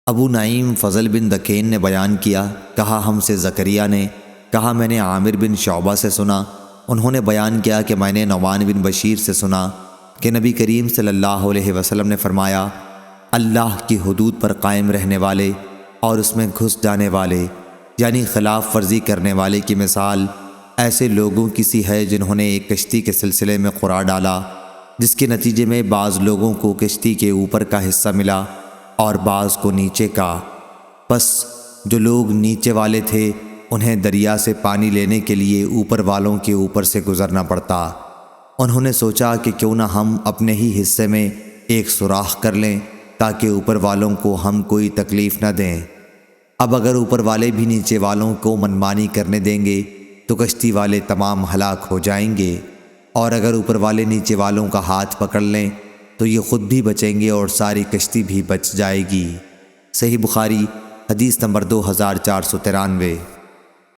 ابو نعیم فضل بن دکین نے بیان کیا، کہا ہم سے زکریہ نے، کہا میں نے عامر بن شعبہ سے سنا، انہوں نے بیان کیا کہ میں نے نعمان بن بشیر سے سنا کہ نبی کریم صلی اللہ علیہ وسلم نے فرمایا، اللہ کی حدود پر قائم رہنے والے اور اس میں گھس جانے والے یعنی خلاف ورزی کرنے والے کی مثال ایسے لوگوں کی سی ہے جنہوں نے ایک کشتی کے سلسلے میں قرار ڈالا، جس کے نتیجے میں بعض لوگوں کو کشتی کے اوپر کا حصہ ملا اور بعض کو نیچے کا۔ پس جو لوگ نیچے والے تھے انہیں دریا سے پانی لینے کے لیے اوپر والوں کے اوپر سے گزرنا پڑتا۔ انہوں نے سوچا کہ کیوں نہ ہم اپنے ہی حصے میں ایک سوراخ کر لیں تاکہ اوپر والوں کو ہم کوئی تکلیف نہ دیں۔ اب اگر اوپر والے بھی نیچے والوں کو منمانی کرنے دیں گے تو کشتی والے تمام ہلاک ہو جائیں گے، اور اگر اوپر والے نیچے والوں کا ہاتھ پکڑ لیں تو یہ خود بھی بچیں گے اور ساری کشتی بھی بچ جائے گی۔ صحیح بخاری حدیث نمبر 2493۔